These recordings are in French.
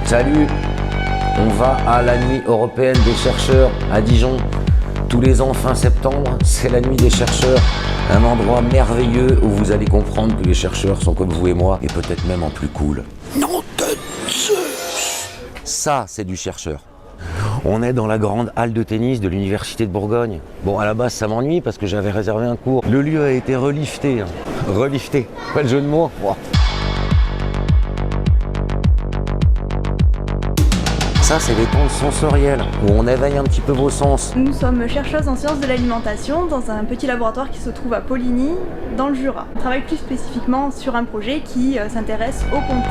Salut, on va à la nuit européenne des chercheurs à Dijon. Tous les ans, fin septembre, c'est la nuit des chercheurs. Un endroit merveilleux où vous allez comprendre que les chercheurs sont comme vous et moi, et peut-être même en plus cool. Non de Zeus! Ça, c'est du chercheur. On est dans la grande halle de tennis de l'Université de Bourgogne. Bon, à la base, ça m'ennuie parce que j'avais réservé un cours. Le lieu a été relifté. Relifté, pas de jeu de mots. Wow. Ça, c'est des tentes sensorielles, où on éveille un petit peu vos sens. Nous sommes chercheuses en sciences de l'alimentation dans un petit laboratoire qui se trouve à Poligny, dans le Jura. On travaille plus spécifiquement sur un projet qui s'intéresse au comté.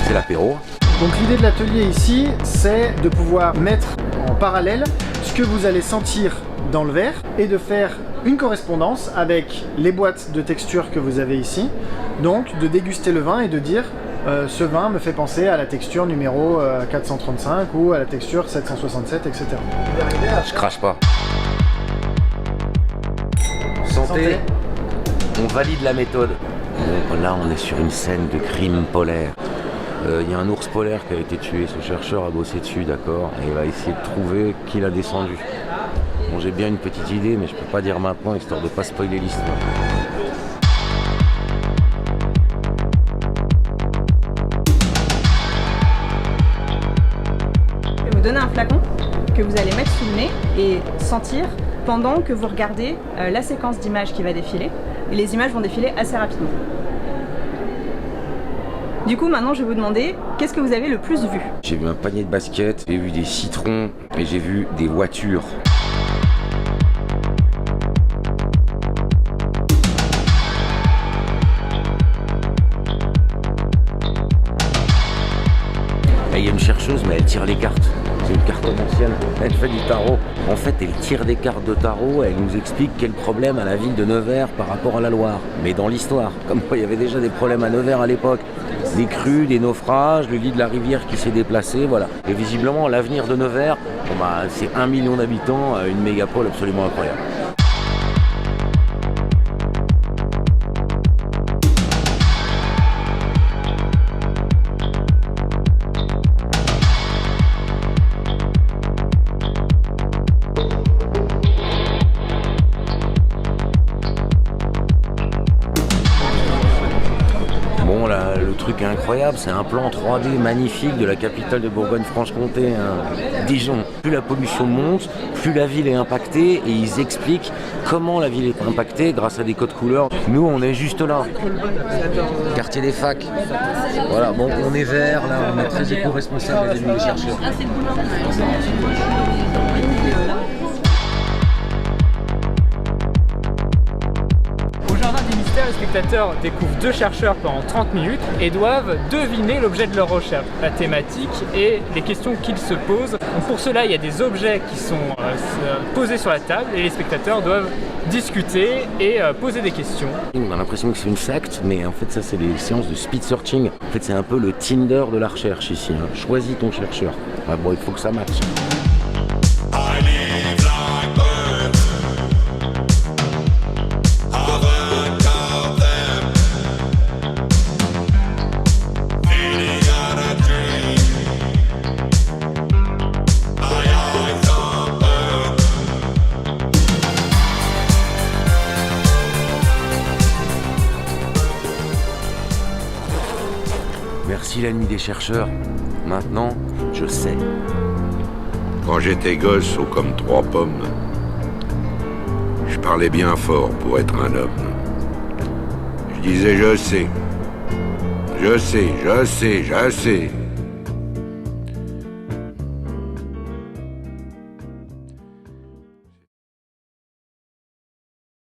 C'est l'apéro. Donc l'idée de l'atelier ici, c'est de pouvoir mettre en parallèle ce que vous allez sentir dans le verre et de faire une correspondance avec les boîtes de texture que vous avez ici. Donc de déguster le vin et de dire ce vin me fait penser à la texture numéro 435 ou à la texture 767, etc. Je crache pas. Santé. On valide la méthode. Bon, là, on est sur une scène de crime polaire. Il y a un ours polaire qui a été tué. Ce chercheur a bossé dessus, d'accord, et il va essayer de trouver qui l'a descendu. Bon, j'ai bien une petite idée, mais je peux pas dire maintenant, histoire de pas spoiler l'histoire. Donner un flacon que vous allez mettre sous le nez et sentir pendant que vous regardez la séquence d'images qui va défiler. Et les images vont défiler assez rapidement. Du coup, maintenant, je vais vous demander, qu'est-ce que vous avez le plus vu? J'ai vu un panier de basket, j'ai vu des citrons et j'ai vu des voitures. Il y a une chercheuse, mais elle tire les cartes. C'est une carte ancienne. Elle fait du tarot. En fait, elle tire des cartes de tarot et elle nous explique quel problème a la ville de Nevers par rapport à la Loire. Mais dans l'histoire. Comme quoi, il y avait déjà des problèmes à Nevers à l'époque. Des crues, des naufrages, le lit de la rivière qui s'est déplacé, voilà. Et visiblement, l'avenir de Nevers, bon bah, c'est 1 million d'habitants, une mégapole absolument incroyable. Bon, là, le truc incroyable, c'est un plan 3D magnifique de la capitale de Bourgogne-Franche-Comté, hein. Dijon. Plus la pollution monte, plus la ville est impactée, et ils expliquent comment la ville est impactée grâce à des codes couleurs. Nous, on est juste là, quartier des facs. Voilà, bon, on est vert, là, on est très éco-responsable des nouveaux chercheurs. Les spectateurs découvrent 2 chercheurs pendant 30 minutes et doivent deviner l'objet de leur recherche, la thématique et les questions qu'ils se posent. Donc pour cela, il y a des objets qui sont posés sur la table et les spectateurs doivent discuter et poser des questions. On a l'impression que c'est une secte, mais en fait ça c'est des séances de speed searching. En fait c'est un peu le Tinder de la recherche ici, hein. Choisis ton chercheur. Ah bon, il faut que ça matche. Merci la nuit des chercheurs. Maintenant, je sais. Quand j'étais gosse, haut comme 3 pommes, je parlais bien fort pour être un homme. Je disais je sais. Je sais, je sais, je sais.